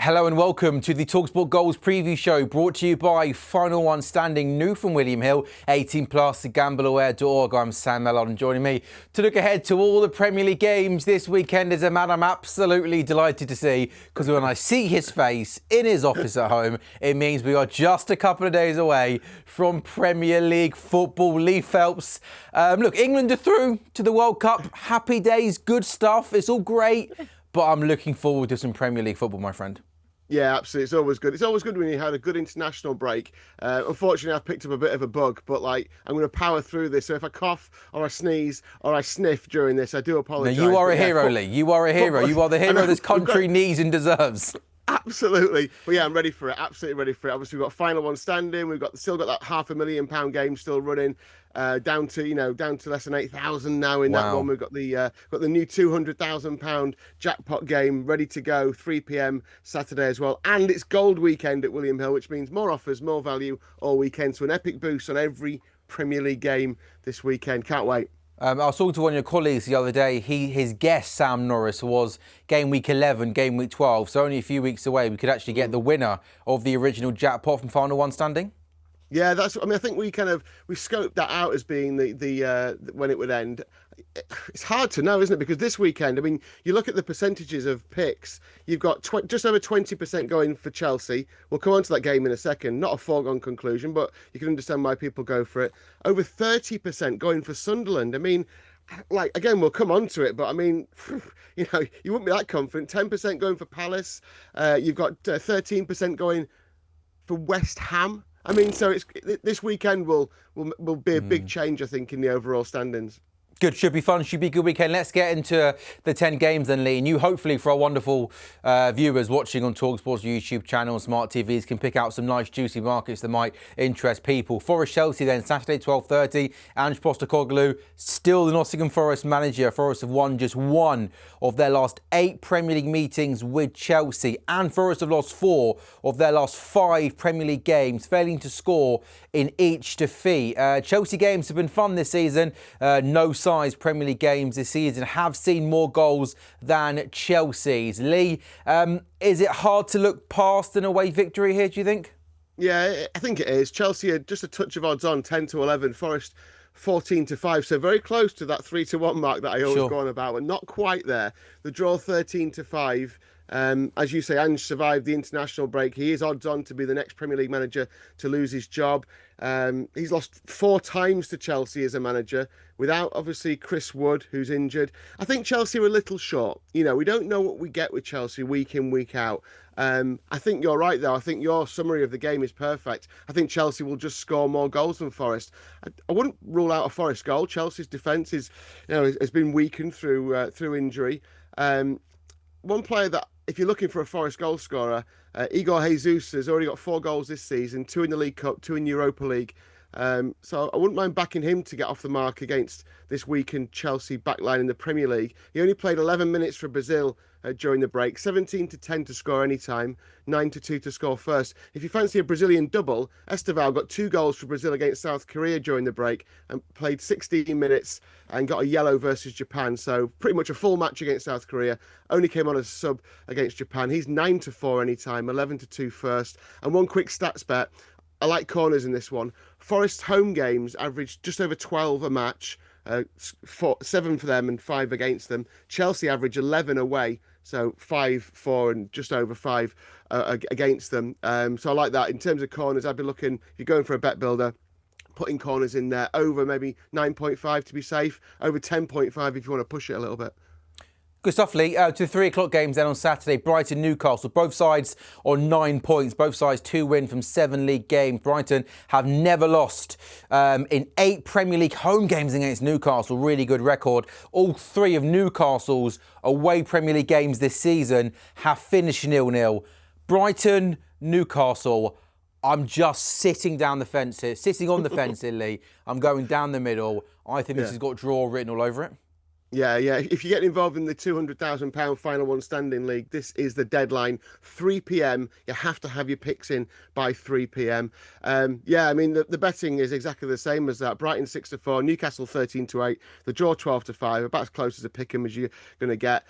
Hello and welcome to the talkSPORT Goals Preview Show, brought to you by Final One Standing, new from William Hill, 18 plus, gambleaware.org. I'm Sam Ellard, and joining me to look ahead to all the Premier League games this weekend is a man I'm absolutely delighted to see, because when I see his face in his office at home, it means we are just a couple of days away from Premier League football. Lee Phelps. Look, England are through to the World Cup. Happy days, good stuff. It's all great. But I'm looking forward to some Premier League football, my friend. Yeah, absolutely. It's always good. It's always good when you had a good international break. Unfortunately, I've picked up a bit of a bug, but I'm going to power through this. So if I cough or I sneeze or I sniff during this, I do apologise. No, you are a hero, Lee. You are a hero. You are the hero this country needs and deserves. Absolutely. But yeah, I'm ready for it. Absolutely ready for it. Obviously, we've got Final One standing. We've still got that £500,000 game still running. Down to less than 8,000 now in that one. We've got the new £200,000 jackpot game ready to go, 3 p.m. Saturday as well, and it's Gold Weekend at William Hill, which means more offers, more value all weekend. So an epic boost on every Premier League game this weekend. Can't wait. I was talking to one of your colleagues the other day. His guest, Sam Norris, was game week 11, game week 12. So only a few weeks away, we could actually get the winner of the original jackpot from Final One standing. Yeah, I think we scoped that out as being the when it would end. It's hard to know, isn't it? Because this weekend, you look at the percentages of picks. You've got just over 20% going for Chelsea. We'll come on to that game in a second. Not a foregone conclusion, but you can understand why people go for it. Over 30% going for Sunderland. Again, we'll come on to it, but you wouldn't be that confident. 10% going for Palace. You've got 13% going for West Ham. So this weekend will be a big change, I think, in the overall standings. Good, should be fun, should be a good weekend. Let's get into the 10 games then, Lee. And you, hopefully, for our wonderful viewers watching on talkSPORT's YouTube channel and smart TVs, can pick out some nice, juicy markets that might interest people. Forest Chelsea then, Saturday, 12:30. Ange Postecoglou, still the Nottingham Forest manager. Forest have won just one of their last 8 Premier League meetings with Chelsea. And Forest have lost 4 of their last 5 Premier League games, failing to score in each defeat. Chelsea games have been fun this season. No size Premier League games this season have seen more goals than Chelsea's. Lee, is it hard to look past an away victory here, do you think? Yeah, I think it is. Chelsea are just a touch of odds on, 10-11. Forest 14-5, so very close to that 3-1 mark that I always go on about, but not quite there. The draw 13-5. As you say, Ange survived the international break. He is odds on to be the next Premier League manager to lose his job. He's lost 4 times to Chelsea as a manager, without obviously Chris Wood, who's injured. I think Chelsea are a little short. We don't know what we get with Chelsea week in, week out. I think you're right, though. I think your summary of the game is perfect. I think Chelsea will just score more goals than Forest. I wouldn't rule out a Forest goal. Chelsea's defence has been weakened through injury. One player that, if you're looking for a Forest goal scorer, Igor Jesus has already got 4 goals this season, 2 in the League Cup, 2 in Europa League. So I wouldn't mind backing him to get off the mark against this weakened Chelsea backline in the Premier League. He only played 11 minutes for Brazil during the break, 17-10 to score any time, 9-2 to score first. If you fancy a Brazilian double, Esteval got 2 goals for Brazil against South Korea during the break and played 16 minutes and got a yellow versus Japan. So pretty much a full match against South Korea. Only came on as a sub against Japan. He's 9-4 any time, 11-2 first. And one quick stats bet. I like corners in this one. Forest home games average just over 12 a match, 7 for them and 5 against them. Chelsea average 11 away, so 5, 4 and just over 5 against them. So I like that. In terms of corners, I'd be looking, if you're going for a bet builder, putting corners in there over maybe 9.5 to be safe, over 10.5 if you want to push it a little bit. Good stuff, Lee. To the 3 o'clock games then on Saturday, Brighton, Newcastle. Both sides on 9 points. Both sides 2 win from 7 league games. Brighton have never lost in 8 Premier League home games against Newcastle. Really good record. All 3 of Newcastle's away Premier League games this season have finished 0-0. Brighton, Newcastle. I'm just sitting down the fence here, sitting on the fence here, Lee. I'm going down the middle. I think this has got draw written all over it. Yeah. If you get involved in the £200,000 Final One Standing League, this is the deadline. 3 p.m. You have to have your picks in by 3 p.m. The betting is exactly the same as that. Brighton 6-4, Newcastle 13-8, the draw 12-5, about as close as a pick'em as you're going to get.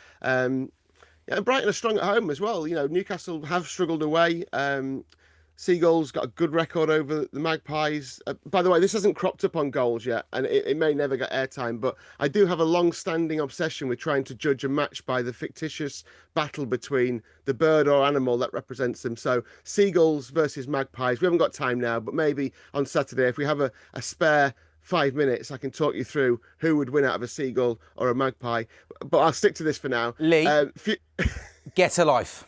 Yeah, and Brighton are strong at home as well. Newcastle have struggled away. Seagulls got a good record over the Magpies. By the way, this hasn't cropped up on goals yet, and it may never get airtime, but I do have a long-standing obsession with trying to judge a match by the fictitious battle between the bird or animal that represents them. So Seagulls versus Magpies. We haven't got time now, but maybe on Saturday, if we have a spare 5 minutes, I can talk you through who would win out of a seagull or a magpie. But I'll stick to this for now. Lee, get a life.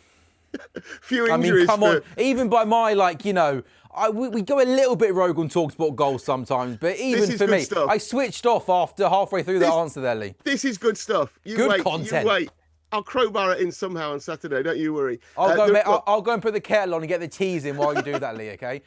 Few injuries. Come on. Even by my, we go a little bit rogue on talkSPORT goals sometimes, but even for me, stuff. I switched off after halfway through the answer there, Lee. This is good stuff. Good content. You wait. I'll crowbar it in somehow on Saturday. Don't you worry. I'll go and put the kettle on and get the teas in while you do that, Lee. Okay?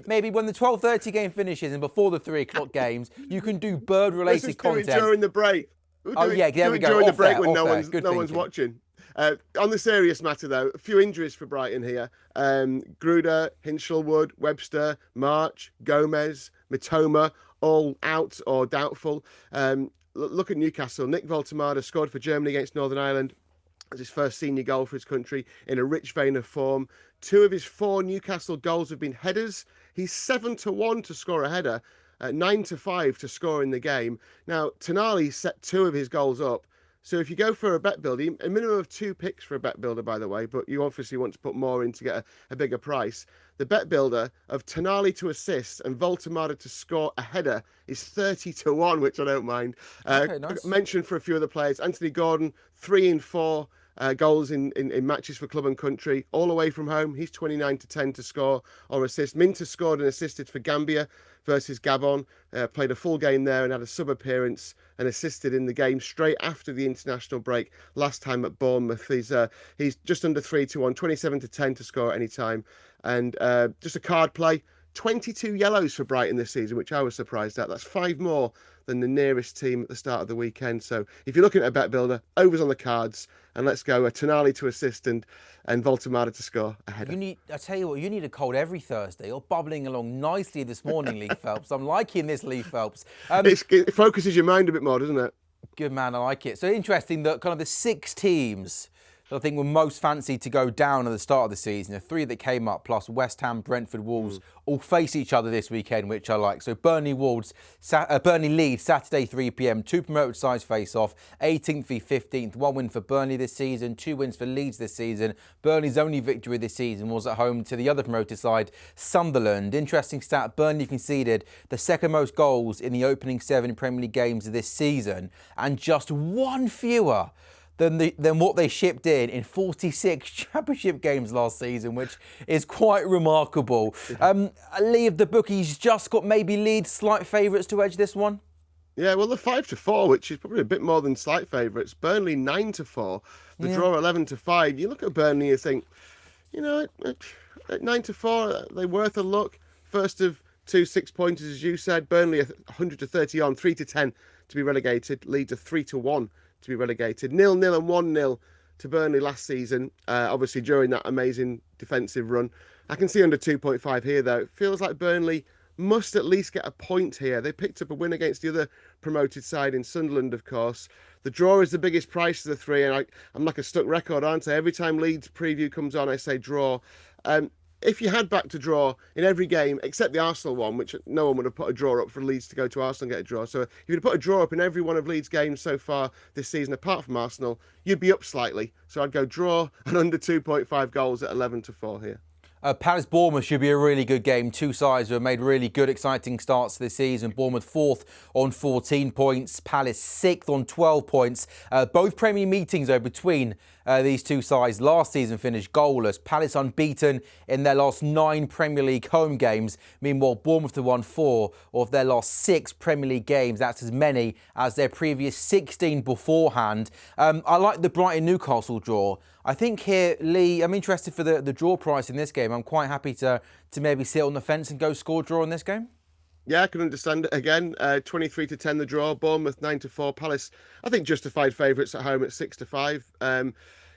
Maybe when the 12:30 game finishes and before the 3 o'clock games, you can do bird-related content during the break. There we go. During the break when no one's watching. On the serious matter, though, a few injuries for Brighton here. Gruder, Hinshelwood, Webster, March, Gomez, Mitoma, all out or doubtful. Look at Newcastle. Nick Voltemada scored for Germany against Northern Ireland as his first senior goal for his country in a rich vein of form. 2 of his 4 Newcastle goals have been headers. He's 7-1 to score a header, 9-5 to score in the game. Now, Tonali set 2 of his goals up. So if you go for a bet builder, a minimum of 2 picks for a bet builder, by the way, but you obviously want to put more in to get a bigger price. The bet builder of Tonali to assist and Voltemada to score a header is 30-1, which I don't mind. Okay, nice. Mentioned for a few other players, Anthony Gordon, 3 in 4 goals in matches for club and country, all away from home. He's 29-10 to score or assist. Minter scored and assisted for Gambia versus Gabon, played a full game there and had a sub appearance and assisted in the game straight after the international break last time at Bournemouth. He's just under 3-1, 27-10 to score at any time. And just a card play, 22 yellows for Brighton this season, which I was surprised at. That's 5 more than the nearest team at the start of the weekend. So if you're looking at a bet builder, overs on the cards, and let's go a Tonali to assist and Voltemada to score a header. I tell you what, you need a cold every Thursday. You're bubbling along nicely this morning, Lee Phelps. I'm liking this, Lee Phelps. It focuses your mind a bit more, doesn't it? Good man, I like it. So interesting that kind of the 6 teams that I think were most fancied to go down at the start of the season, the 3 that came up, plus West Ham, Brentford, Wolves, all face each other this weekend, which I like. So Burnley Leeds, Saturday 3 p.m, 2 promoted sides face off, 18th v 15th, 1 win for Burnley this season, 2 wins for Leeds this season. Burnley's only victory this season was at home to the other promoted side, Sunderland. Interesting stat, Burnley conceded the 2nd most goals in the opening 7 Premier League games of this season, and just 1 fewer than what they shipped in 46 championship games last season, which is quite remarkable. Lee, of the bookies just got maybe Leeds slight favourites to edge this one? Yeah, well, they're 5-4, which is probably a bit more than slight favourites. Burnley 9-4, the draw 11-5. You look at Burnley and think, at 9-4, they're worth a look. First of 2 6-pointers, as you said. Burnley 130 on, 3-10 to be relegated. Leeds are 3-1 to be relegated. 0-0 and 1-0 to Burnley last season, obviously during that amazing defensive run. I can see under 2.5 here, though. It feels like Burnley must at least get a point here. They picked up a win against the other promoted side in Sunderland, of course. The draw is the biggest price of the 3, and I'm like a stuck record, aren't I? Every time Leeds preview comes on, I say draw. If you had back to draw in every game, except the Arsenal one, which no one would have put a draw up for Leeds to go to Arsenal and get a draw. So if you'd have put a draw up in every one of Leeds' games so far this season, apart from Arsenal, you'd be up slightly. So I'd go draw and under 2.5 goals at 11-4 here. Palace Bournemouth should be a really good game. 2 sides who have made really good, exciting starts this season. Bournemouth 4th on 14 points, Palace 6th on 12 points. Both Premier meetings though between these 2 sides last season finished goalless. Palace unbeaten in their last 9 Premier League home games. Meanwhile, Bournemouth have won 4 of their last 6 Premier League games. That's as many as their previous 16 beforehand. I like the Brighton-Newcastle draw. I think here, Lee, I'm interested for the draw price in this game. I'm quite happy to maybe sit on the fence and go score draw in this game. Yeah, I can understand it again. 23-10 the draw. Bournemouth 9-4. Palace, I think justified favourites at home at 6-5.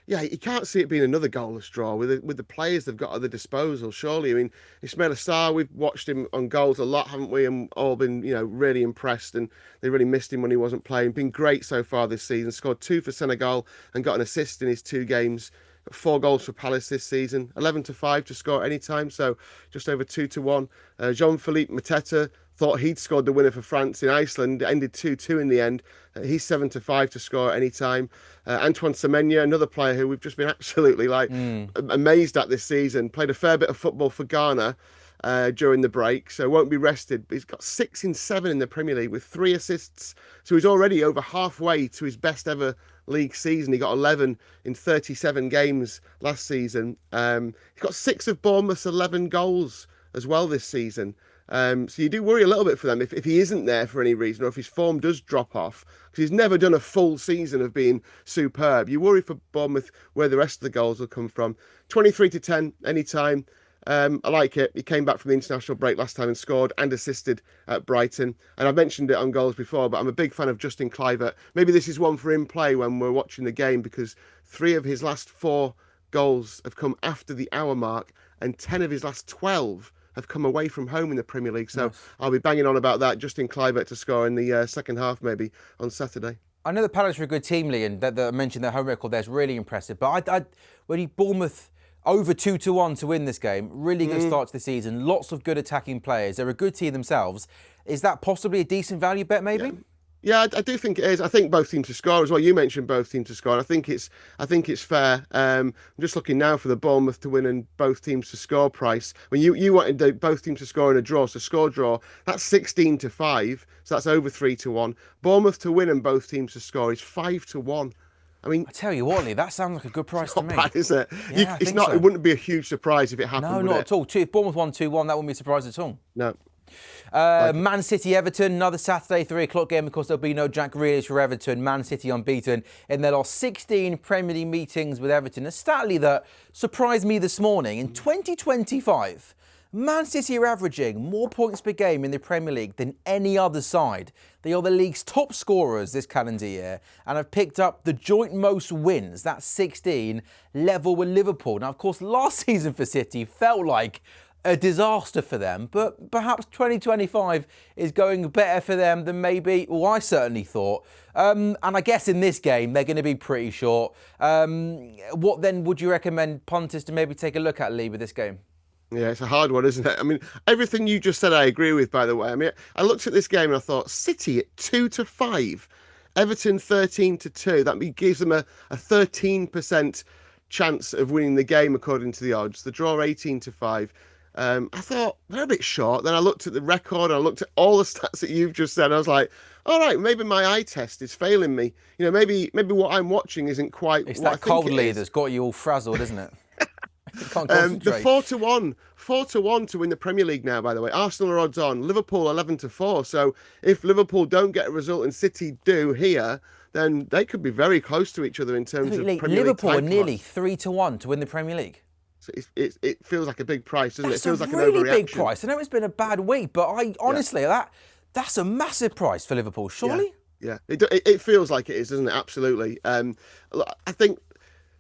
Yeah, you can't see it being another goalless draw with the players they've got at their disposal. Surely, I mean, Ismail Assar, we've watched him on goals a lot, haven't we? And all been, really impressed. And they really missed him when he wasn't playing. Been great so far this season. Scored 2 for Senegal and got an assist in his 2 games. Got 4 goals for Palace this season. 11-5 to score at any time, so just over 2-1. Jean-Philippe Mateta thought he'd scored the winner for France in Iceland. It ended 2-2 in the end. He's 7-5 to score at any time. Antoine Semenyo, another player who we've just been absolutely amazed at this season, played a fair bit of football for Ghana during the break, so won't be rested. But he's got 6 in 7 in the Premier League with 3 assists, so he's already over halfway to his best ever league season. He got 11 in 37 games last season. He's got 6 of Bournemouth's 11 goals as well this season. So you do worry a little bit for them if he isn't there for any reason, or if his form does drop off, because he's never done a full season of being superb. You worry for Bournemouth where the rest of the goals will come from. 23-10 anytime. I like it. He came back from the international break last time and scored and assisted at Brighton. And I've mentioned it on goals before, but I'm a big fan of Justin Kluivert. Maybe this is one for in play when we're watching the game, because 3 of his last 4 goals have come after the hour mark, and 10 of his last 12 have come away from home in the Premier League. So nice. I'll be banging on about that. Justin Kluivert to score in the second half, maybe on Saturday. I know the Palace are a good team, Lee, and that I mentioned their home record there is really impressive. But when Bournemouth over 2-1 to win this game, really good start to the season. Lots of good attacking players. They're a good team themselves. Is that possibly a decent value bet, maybe? Yeah, I do think it is. I think both teams to score as well. You mentioned both teams to score. I think it's fair. I'm just looking now for the Bournemouth to win and both teams to score price. When you wanted both teams to score in a draw, so score draw, that's 16-5, so that's over 3-1. Bournemouth to win and both teams to score is 5-1. I mean, I tell you what, Lee, that sounds like a good price to me. Not bad, is it? Yeah, it's not. So. It wouldn't be a huge surprise if it happened. No, not at all. If Bournemouth won 2-1, that wouldn't be a surprise at all. No. Man City Everton, another Saturday 3:00 game. Of course, there'll be no Jack Grealish for Everton. Man City unbeaten in their last 16 Premier League meetings with Everton. A stat, Lee, that surprised me this morning. In 2025, Man City are averaging more points per game in the Premier League than any other side. They are the league's top scorers this calendar year and have picked up the joint most wins, that's 16, level with Liverpool. Now, of course, last season for City felt like a disaster for them, but perhaps 2025 is going better for them than maybe, well, I certainly thought. And I guess in this game, they're going to be pretty short. What then would you recommend punters to maybe take a look at, Lee, with this game? Yeah, it's a hard one, isn't it? I mean, everything you just said, I agree with, by the way. I mean, I looked at this game and I thought, City at 2-5, Everton 13-2. That gives them a 13% chance of winning the game, according to the odds. The draw 18-5. I thought, they're a bit short. Then I looked at the record, and I looked at all the stats that you've just said. I was like, all right, maybe my eye test is failing me. Maybe what I'm watching isn't quite it's what I think cold it lead is. that's got you all frazzled, isn't it? Can't the 4-1 to win the Premier League now, by the way. Arsenal are odds on. Liverpool 11-4. So if Liverpool don't get a result and City do here, then they could be very close to each other in terms of Premier League. Liverpool are nearly 3-1 to win the Premier League. So it feels like a big price, doesn't it? It feels like a really an overreaction. Big price. I know it's been a bad week, but honestly, that's a massive price for Liverpool, surely? Yeah. It feels like it is, doesn't it? Absolutely. I think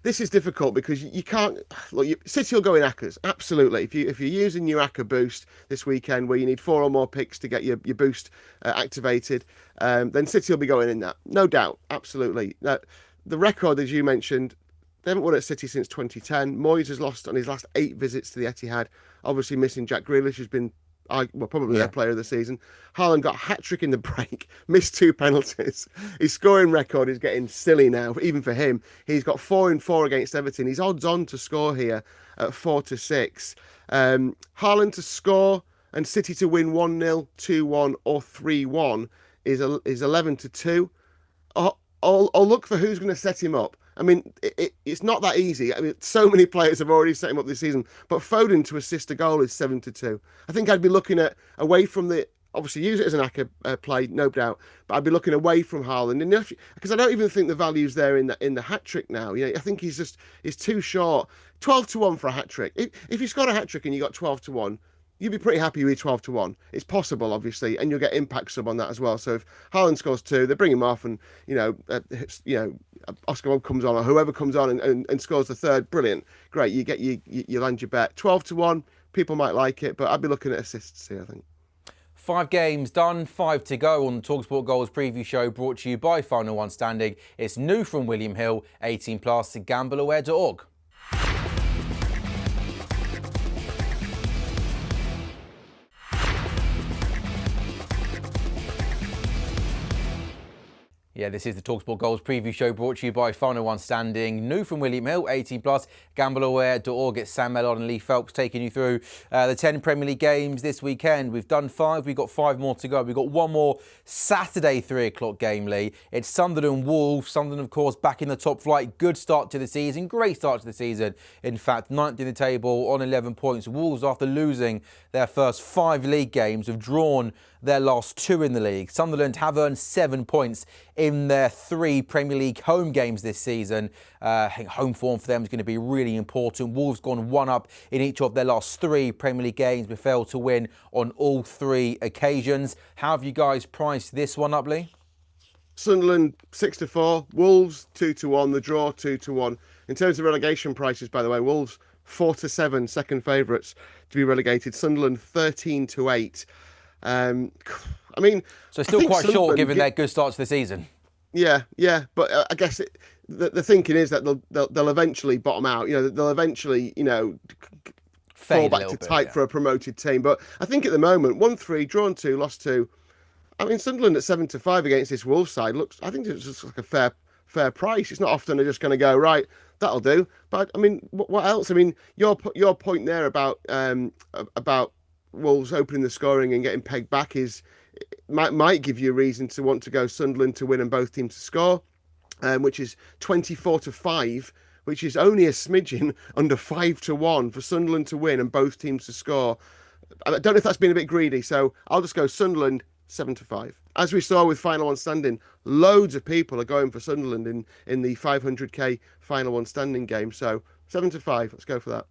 this is difficult because you can't look. City will go in ACCAs, absolutely. If you're using your ACCA boost this weekend, where you need 4 or more picks to get your boost activated, then City will be going in that, no doubt, absolutely. The record, as you mentioned, they haven't won at City since 2010. Moyes has lost on his last 8 visits to the Etihad. Obviously missing Jack Grealish, who's been probably their player of the season. Haaland got a hat-trick in the break, missed 2 penalties. His scoring record is getting silly now, even for him. He's got 4 in 4 against Everton. He's odds on to score here at 4-6. Haaland to score and City to win 1-0, 2-1 or 3-1 is 11-2. I'll look for who's going to set him up. I mean, it's not that easy. I mean, so many players have already set him up this season. But Foden to assist a goal is 7-2. I think I'd be looking at away from the. Obviously, use it as an ACCA play, no doubt. But I'd be looking away from Haaland, because I don't even think the value's there in the hat trick now. I think he's too short. 12-1 for a hat trick. If you scored a hat trick and you got 12-1. You'd be pretty happy with 12-1. It's possible, obviously, and you'll get impact sub on that as well. So if Haaland scores 2, they bring him off, and Oscar comes on or whoever comes on and scores the third, brilliant, great. You land your bet. 12-1, people might like it, but I'd be looking at assists here, I think. 5 games done, 5 to go on the talkSPORT Goals preview show brought to you by Final One Standing. It's new from William Hill, 18 plus, gambleaware.org. Yeah, this is the talkSPORT Goals preview show brought to you by Final One Standing. New from William Hill, 18 plus, gambleaware.org. It's Ellard and Lee Phelps taking you through the 10 Premier League games this weekend. We've done 5, we've got 5 more to go. We've got one more Saturday 3 o'clock game, Lee. It's Sunderland Wolves. Sunderland, of course, back in the top flight. Good start to the season, great start to the season. In fact, 9th in the table on 11 points. Wolves, after losing their first 5 league games, have drawn their last 2 in the league. Sunderland have earned 7 points in their 3 Premier League home games this season. I think home form for them is going to be really important. Wolves gone 1 up in each of their last 3 Premier League games, but failed to win on all 3 occasions. How have you guys priced this one up, Lee? Sunderland 6-4, Wolves 2-1, the draw 2-1. In terms of relegation prices, by the way, Wolves 4-7, second favourites to be relegated. Sunderland 13-8. I mean, so still quite short given their good start to the season. Yeah, but I guess the thinking is that they'll eventually bottom out. They'll eventually fall back to type for a promoted team. But I think at the moment, 1-3, drawn 2, lost 2. I mean, Sunderland at 7-5 against this Wolves side I think it's just like a fair price. It's not often they're just going to go, right, that'll do. But I mean, what else? I mean, your point there about Wolves opening the scoring and getting pegged back might give you a reason to want to go Sunderland to win and both teams to score, which is 24-5, which is only a smidgen under 5-1 for Sunderland to win and both teams to score. I don't know if that's been a bit greedy, so I'll just go Sunderland 7-5. As we saw with Final One Standing, loads of people are going for Sunderland in the 500k Final One Standing game, so 7-5. Let's go for that.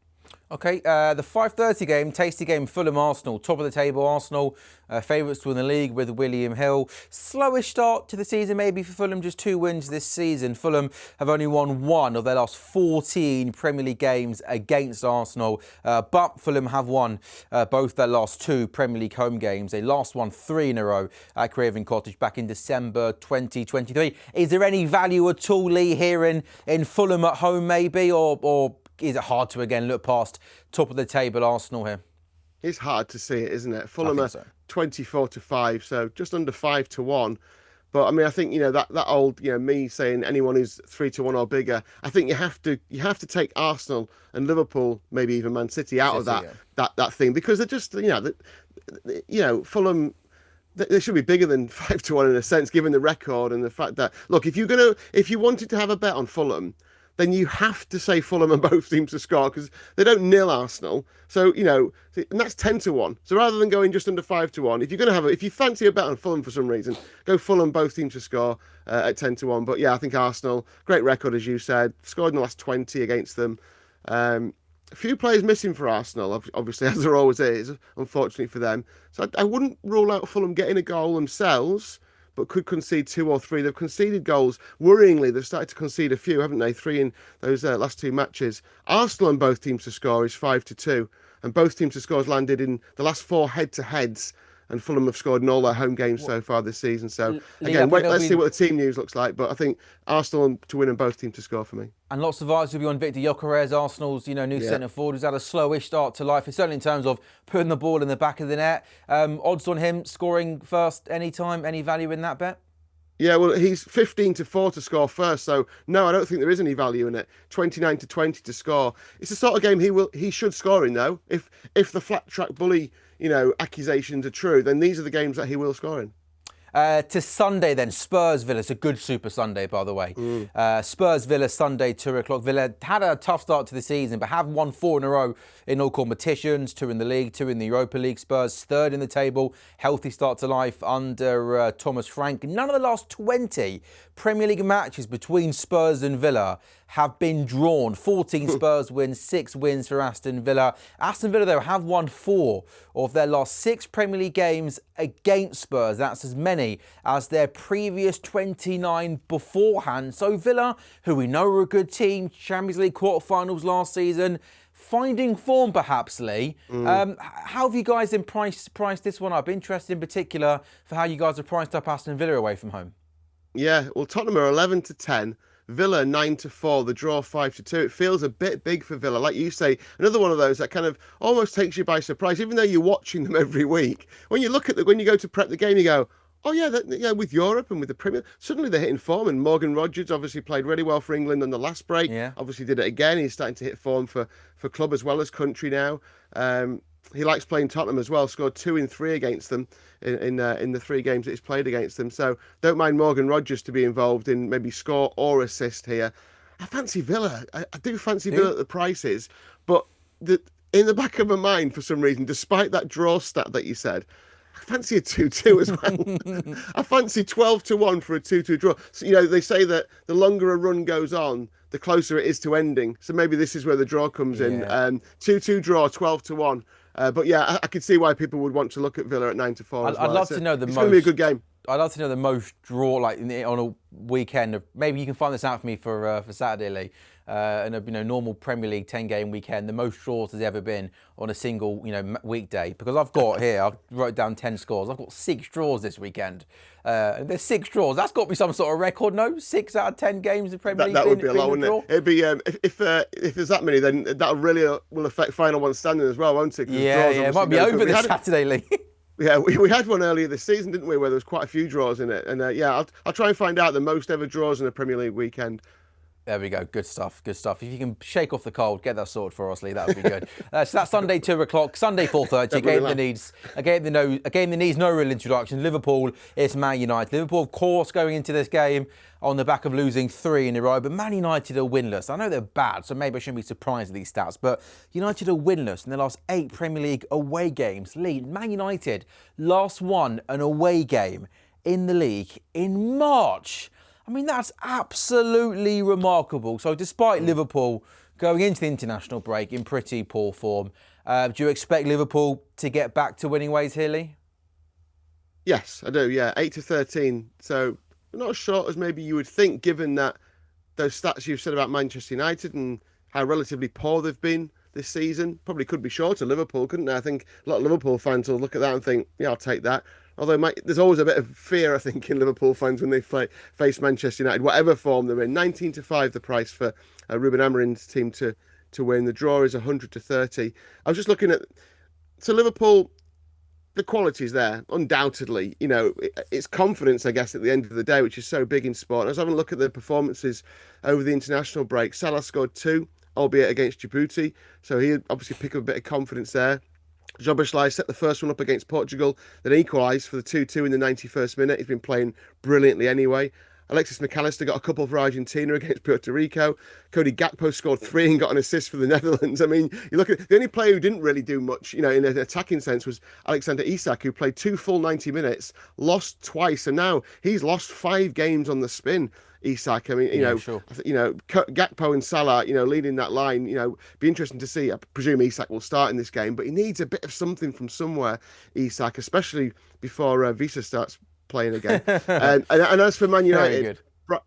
Okay, the 5:30 game, tasty game, Fulham-Arsenal. Top of the table, Arsenal, favourites to win the league with William Hill. Slowish start to the season maybe for Fulham, just 2 wins this season. Fulham have only won 1 of their last 14 Premier League games against Arsenal. But Fulham have won both their last 2 Premier League home games. They last won 3 in a row at Craven Cottage back in December 2023. Is there any value at all, Lee, here in Fulham at home maybe, or is it hard to again look past top of the table Arsenal here? It's hard to see it, isn't it? Fulham are 24-5, so just under 5-1. But I mean, I think that old me saying anyone who's 3-1 or bigger. I think you have to take Arsenal and Liverpool, maybe even Man City out of that thing, because they're just Fulham. They should be bigger than 5-1 in a sense, given the record and the fact that, look, if you wanted to have a bet on Fulham, then you have to say Fulham and both teams to score, because they don't nil Arsenal. So, and that's 10-1. So rather than going just under 5-1, if you fancy a bet on Fulham for some reason, go Fulham both teams to score at 10-1. But yeah, I think Arsenal, great record, as you said, scored in the last 20 against them. A few players missing for Arsenal, obviously, as there always is, unfortunately for them. So I wouldn't rule out Fulham getting a goal themselves, but could concede 2 or 3. They've conceded goals. Worryingly, they've started to concede a few, haven't they? 3 in those last 2 matches. Arsenal and both teams to score is 5-2, and both teams to score has landed in the last 4 head-to-heads, and Fulham have scored in all their home games so far this season. So again, let's see what the team news looks like. But I think Arsenal to win and both teams to score for me. And lots of eyes will be on Victor Gyökeres, Arsenal's new centre forward, who's had a slowish start to life, certainly in terms of putting the ball in the back of the net. Odds on him scoring first anytime, any value in that bet? Yeah, well, he's 15-4 to score first, so no, I don't think there is any value in it. 29-20 to score. It's the sort of game he should score in, though. If the flat track bully accusations are true, then these are the games that he will score in. To Sunday then, Spurs Villa. It's a good Super Sunday, by the way. Spurs Villa Sunday, 2 o'clock. Villa had a tough start to the season, but have won 4 in a row in all competitions. 2 in the league, 2 in the Europa League. Spurs 3rd in the table. Healthy start to life under Thomas Frank. None of the last 20 Premier League matches between Spurs and Villa have been drawn. 14 Spurs wins, 6 wins for Aston Villa. Aston Villa, though, have won 4 of their last 6 Premier League games against Spurs. That's as many as their previous 29 beforehand. So Villa, who we know are a good team, Champions League quarterfinals last season, finding form perhaps, Lee. How have you guys priced this one up? Interested in particular for how you guys have priced up Aston Villa away from home. Yeah, well, Tottenham are 11-10. Villa 9-4, the draw 5-2. It feels a bit big for Villa, like you say. Another one of those that kind of almost takes you by surprise, even though you're watching them every week. When you look at when you go to prep the game, you go, oh yeah, with Europe and with the Premier, suddenly they're hitting form. And Morgan Rogers obviously played really well for England on the last break. Yeah. Obviously did it again. He's starting to hit form for club as well as country now. He likes playing Tottenham as well. Scored 2 in 3 against them in the 3 games that he's played against them. So don't mind Morgan Rogers to be involved in maybe score or assist here. I fancy Villa. I do fancy Villa at the prices, but in the back of my mind, for some reason, despite that draw stat that you said, I fancy a 2-2 as well. I fancy 12-1 for a 2-2 draw. So, they say that the longer a run goes on, the closer it is to ending. So maybe this is where the draw comes in. 2-2 draw, 12-1. But yeah, I could see why people would want to look at Villa at 9-4. I'd love to know the most. It's going to be a good game. I'd love to know the most draw, like on a weekend. Maybe you can find this out for me for Saturday, Lee. In a normal Premier League 10-game weekend, the most draws has ever been on a single weekday. Because I've wrote down 10 scores. I've got 6 draws this weekend. There's 6 draws. That's got to be some sort of record, no? 6 out of 10 games in Premier League. That would be a lot, wouldn't it? It'd be if there's that many, then that really will affect final one standing as well, won't it? Yeah, it might be over this Saturday, Lee. Yeah, we had one earlier this season, didn't we, where there was quite a few draws in it. And I'll try and find out the most ever draws in a Premier League weekend. There we go. Good stuff. Good stuff. If you can shake off the cold, get that sorted for us, Lee. That would be good. So that's Sunday 2 o'clock, Sunday 4:30. A game that needs no real introduction. Liverpool, it's Man United. Liverpool, of course, going into this game on the back of losing 3 in a row, but Man United are winless. I know they're bad, so maybe I shouldn't be surprised at these stats, but United are winless in their last 8 Premier League away games. Lee, Man United last won an away game in the league in March. I mean, that's absolutely remarkable. So despite Liverpool going into the international break in pretty poor form, do you expect Liverpool to get back to winning ways here, Lee? Yes, I do, yeah. 8-13. So not as short as maybe you would think, given that those stats you've said about Manchester United and how relatively poor they've been this season. Probably could be shorter, Liverpool, couldn't they? I think a lot of Liverpool fans will look at that and think, yeah, I'll take that. Although there's always a bit of fear, I think, in Liverpool fans when they face Manchester United, whatever form they're in. 19-5 the price for Ruben Amorim's team to win. The draw is 100-30. I was just looking at... So Liverpool, the quality's there, undoubtedly. It's confidence, I guess, at the end of the day, which is so big in sport. And I was having a look at the performances over the international break. Salah scored 2, albeit against Djibouti. So he obviously picked up a bit of confidence there. Szoboszlai set the first one up against Portugal, then equalised for the 2-2 in the 91st minute. He's been playing brilliantly anyway. Alexis McAllister got a couple for Argentina against Puerto Rico. Cody Gakpo scored 3 and got an assist for the Netherlands. I mean, you look at the only player who didn't really do much, in an attacking sense, was Alexander Isak, who played 2 full 90 minutes, lost twice, and now he's lost 5 games on the spin. Isak, I mean, sure. Gakpo and Salah, leading that line, be interesting to see. I presume Isak will start in this game, but he needs a bit of something from somewhere, Isak, especially before Visa starts playing again. and as for Man United,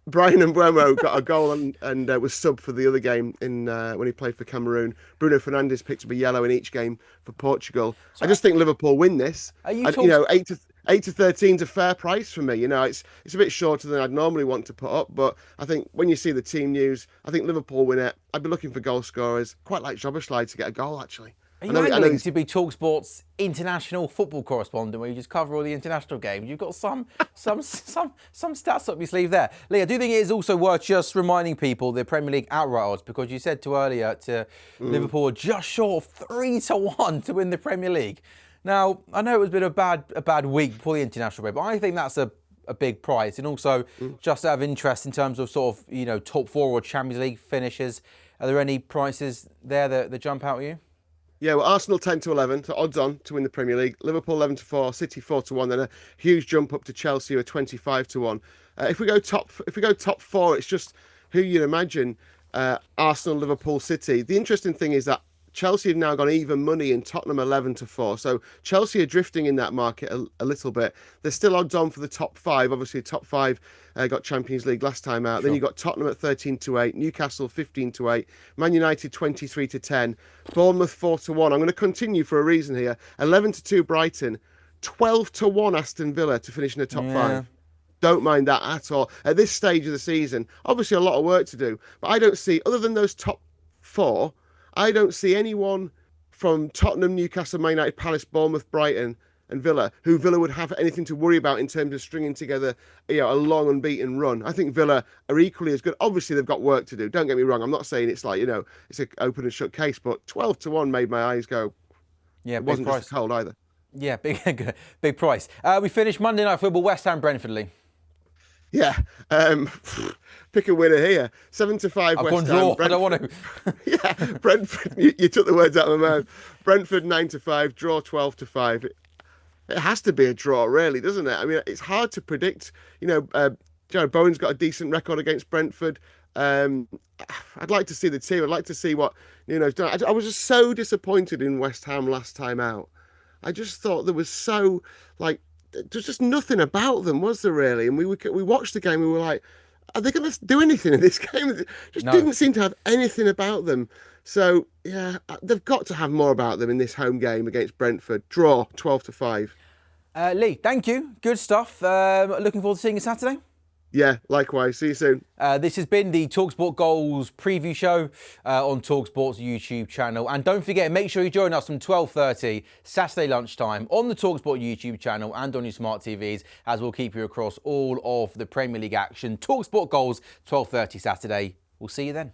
Brian Mbeumo got a goal and was sub for the other game when he played for Cameroon. Bruno Fernandes picked up a yellow in each game for Portugal. So I just think Liverpool win this. 8-13 is a fair price for me. It's a bit shorter than I'd normally want to put up, but I think when you see the team news, I think Liverpool win it. I'd be looking for goal scorers. Quite like Szoboszlai to get a goal, actually. Are you angling to be talkSPORT's international football correspondent, where you just cover all the international games? You've got some stats up your sleeve there. Lee, I do think it is also worth just reminding people the Premier League outright odds, because you said earlier Liverpool just short of 3-1 to win the Premier League. Now, I know it's been a bad week before the international break, but I think that's a big price. And also, just out of interest in terms of sort of top 4 or Champions League finishes, are there any prices there that jump out at you? Yeah, well, Arsenal 10 to 11, so odds on to win the Premier League. Liverpool 11 to 4, City 4 to 1, then a huge jump up to Chelsea who are 25 to 1. If we go top four, it's just who you'd imagine. Arsenal, Liverpool, City. The interesting thing is that Chelsea have now got even money and Tottenham 11 to 4. So Chelsea are drifting in that market a little bit. There's still odds on for the top five. Obviously, top five got Champions League last time out. Sure. Then you've got Tottenham at 13 to 8, Newcastle 15 to 8, Man United 23 to 10, Bournemouth 4 to 1. I'm going to continue for a reason here. 11 to 2 Brighton, 12 to 1 Aston Villa to finish in the top five. Don't mind that at all. At this stage of the season, obviously a lot of work to do, but I don't see, other than those top four, I don't see anyone from Tottenham, Newcastle, Man United, Palace, Bournemouth, Brighton and Villa, who Villa would have anything to worry about in terms of stringing together, a long unbeaten run. I think Villa are equally as good. Obviously, they've got work to do. Don't get me wrong. I'm not saying it's like, it's an open and shut case, but 12 to 1 made my eyes go. Yeah, it wasn't just cold either. Yeah, big price. We finished Monday Night Football, West Ham, Brentford, Lee. Yeah, pick a winner here. 7 to 5 I've West gone Ham. draw. Brentford. I don't want to. Yeah, Brentford. You took the words out of my mouth. Brentford 9 to 5. Draw 12 to 5. It has to be a draw, really, doesn't it? I mean, it's hard to predict. Jared Bowen's got a decent record against Brentford. I'd like to see the team. I'd like to see what Nuno's done. I was just so disappointed in West Ham last time out. I just thought there was there's just nothing about them, was there really? And we watched the game, we were like, are they going to do anything in this game? Didn't seem to have anything about them. So, yeah, they've got to have more about them in this home game against Brentford. Draw, 12 to 5. Lee, thank you. Good stuff. Looking forward to seeing you Saturday. Yeah, likewise. See you soon. This has been the talkSPORT Goals preview show on talkSPORT's YouTube channel. And don't forget, make sure you join us from 12:30 Saturday lunchtime on the talkSPORT YouTube channel and on your smart TVs, as we'll keep you across all of the Premier League action. talkSPORT Goals, 12:30 Saturday. We'll see you then.